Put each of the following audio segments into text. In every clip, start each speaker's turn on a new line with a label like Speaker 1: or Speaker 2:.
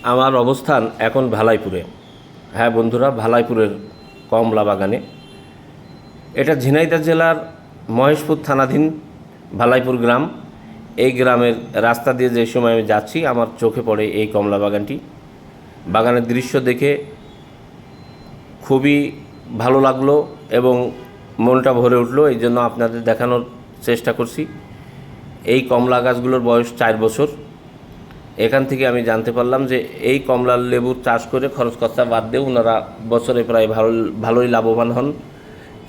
Speaker 1: আমার অবস্থান এখন ভালাইপুরে। হ্যাঁ বন্ধুরা, ভালাইপুরের কমলা বাগানে। এটা ঝিনাইদহ জেলার মহেশপুর থানাধীন ভালাইপুর গ্রাম। এই গ্রামের রাস্তা দিয়ে যে সময় আমি যাচ্ছি আমার চোখে পড়ে এই কমলা বাগানটি। বাগানের দৃশ্য দেখে খুবই ভালো লাগলো এবং মনটা ভরে উঠলো, এই জন্য আপনাদের দেখানোর চেষ্টা করছি। এই কমলা গাছগুলোর বয়স 4 বছর। এখান থেকে আমি জানতে পারলাম যে এই কমলা লেবুর চাষ করে খরচ খরচা বাদ দিয়ে ওনারা বছরে প্রায় ভালোই লাভবান হন।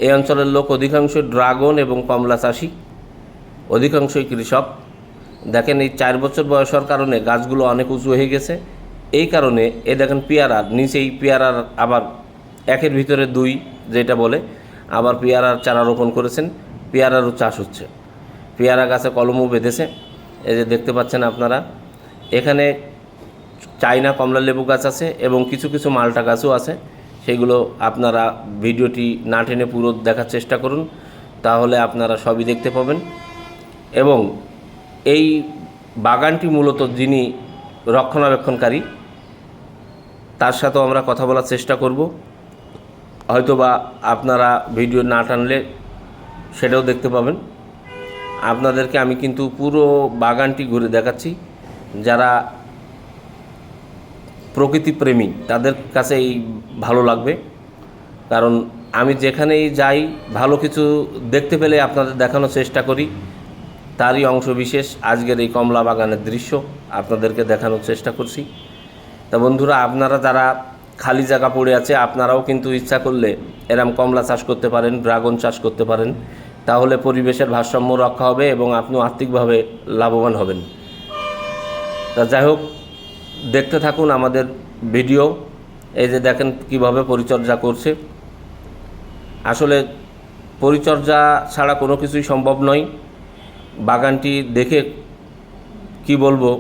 Speaker 1: এই অঞ্চলের লোক অধিকাংশ ড্রাগন এবং কমলা চাষি, অধিকাংশই কৃষক। দেখেন এই 4 বছর বয়সের কারণে গাছগুলো অনেক উঁচু হয়ে গেছে। এই কারণে এ দেখেন পেয়ারার নিচেই পেয়ারার আবার একের ভিতরে 2 যেটা বলে, আবার পেয়ারার চারা রোপণ করেছেন, পেয়ারারও চাষ হচ্ছে। পেয়ারা গাছে কলমও বেঁধেছে, এই যে দেখতে পাচ্ছেন আপনারা। এখানে চাইনা কমলা লেবু গাছ আছে এবং কিছু কিছু মালটা গাছও আছে। সেগুলো আপনারা ভিডিওটি না টেনে পুরো দেখার চেষ্টা করুন, তাহলে আপনারা সবই দেখতে পাবেন। এবং এই বাগানটি মূলত যিনি রক্ষণাবেক্ষণকারী তার সাথেও আমরা কথা বলার চেষ্টা করব। হয়তোবা আপনারা ভিডিও না টানলে সেটাও দেখতে পাবেন। আপনাদেরকে আমি কিন্তু পুরো বাগানটি ঘুরে দেখাচ্ছি। যারা প্রকৃতিপ্রেমী তাদের কাছে এই ভালো লাগবে, কারণ আমি যেখানেই যাই ভালো কিছু দেখতে পেলে আপনাদের দেখানোর চেষ্টা করি। তারই অংশ বিশেষ আজকের এই কমলা বাগানের দৃশ্য আপনাদেরকে দেখানোর চেষ্টা করছি। তা বন্ধুরা, আপনারা যারা খালি জায়গা পড়ে আছে আপনারাও কিন্তু ইচ্ছা করলে এরম কমলা চাষ করতে পারেন, ড্রাগন চাষ করতে পারেন। তাহলে পরিবেশের ভারসাম্য রক্ষা হবে এবং আপনিও আর্থিকভাবে লাভবান হবেন। তা যাই হোক, দেখতে থাকুন আমাদের ভিডিও। এই যে দেখেন কিভাবে পরিচর্যা করছে। আসলে পরিচর্যা ছাড়া কোনো কিছুই সম্ভব নয়। বাগানটি দেখে কি বলবো,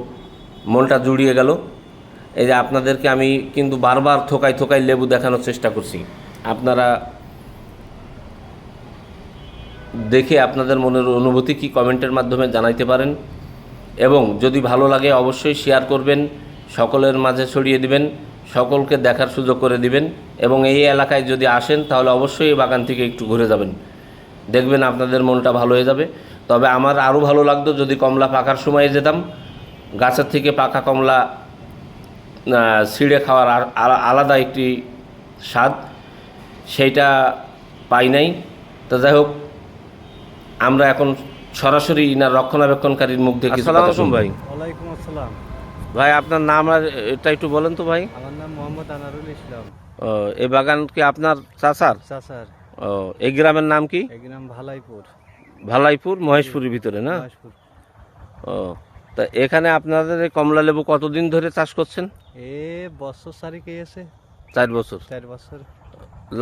Speaker 1: মনটা জুড়িয়ে গেল। এই যে আপনাদেরকে আমি কিন্তু বারবার থোকায় থোকায় লেবু দেখানোর চেষ্টা করছি। আপনারা দেখে আপনাদের মনের অনুভূতি কি কমেন্টের মাধ্যমে জানাইতে পারেন এবং যদি ভালো লাগে অবশ্যই শেয়ার করবেন, সকলের মাঝে ছড়িয়ে দিবেন, সকলকে দেখার সুযোগ করে দিবেন। এবং এই এলাকায় যদি আসেন তাহলে অবশ্যই এই বাগান থেকে একটু ঘুরে যাবেন, দেখবেন আপনাদের মনটা ভালো হয়ে যাবে। তবে আমার আরও ভালো লাগতো যদি কমলা পাকার সময়ে যেতাম, গাছের থেকে পাকা কমলা ছিঁড়ে খাওয়ার আলাদা একটি স্বাদ, সেইটা পাই নাই। তো যাই হোক, আমরা এখন সরাসরি ইনার রক্ষণাবেক্ষণকারীর মুখ থেকে কিছু কথা শুনব। ভাই
Speaker 2: ওয়ালাইকুম আসসালাম।
Speaker 1: ভাই আপনার নাম আর এটা একটু বলেন তো ভাই।
Speaker 2: আমার নাম মোহাম্মদ আনারুল ইসলাম।
Speaker 1: ও, এই বাগান কি আপনার চাচার?
Speaker 2: চাচার।
Speaker 1: ও, এই গ্রামের নাম কি?
Speaker 2: এই গ্রাম ভালাইপুর।
Speaker 1: ভালাইপুর মহেশপুরের ভিতরে না?
Speaker 2: মহেশপুর।
Speaker 1: ও, তা এখানে আপনাদের এই কমলা লেবু কতদিন ধরে চাষ করছেন?
Speaker 2: বছর চারিকে আছে।
Speaker 1: 4 বছর।
Speaker 2: 4 বছর।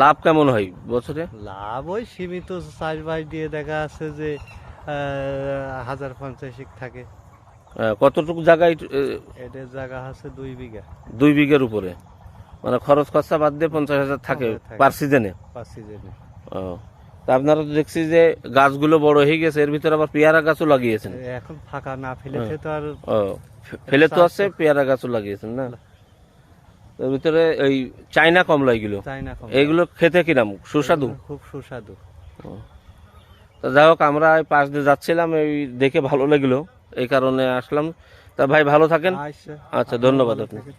Speaker 1: লাভ কেমন হয় বছরে?
Speaker 2: লাভ ওই সীমিত চাষবাস দিয়ে দেখা আছে যে 1050 থাকে।
Speaker 1: কতটুকু জায়গায়?
Speaker 2: এদের জায়গা আছে 2 বিঘা।
Speaker 1: 2 বিঘার উপরে, মানে খরচ খরচা বাদ দিয়ে 50,000 থাকে পার সিজনে। ও, তা আপনারা তো দেখছি যে গাছগুলো বড় হয়ে গেছে, এর ভিতরে আবার পেয়ারা গাছও লাগিয়েছেন।
Speaker 2: এখন ফাঁকা না ফেলেছে তো আর।
Speaker 1: ও, ফেলে তো আছে, পেয়ারা গাছও লাগিয়েছেন না? এর ভিতরে এই চাইনা কমলা এইগুলো খেতে কিরাম? সুস্বাদু?
Speaker 2: খুব সুস্বাদু।
Speaker 1: তা যাই হোক, আমরা এই পাশ দিয়ে যাচ্ছিলাম, এই দেখে ভালো লাগলো, এই কারণে আসলাম। তা ভাই ভালো থাকেন।
Speaker 2: আচ্ছা,
Speaker 1: আচ্ছা, ধন্যবাদ আপনাকে।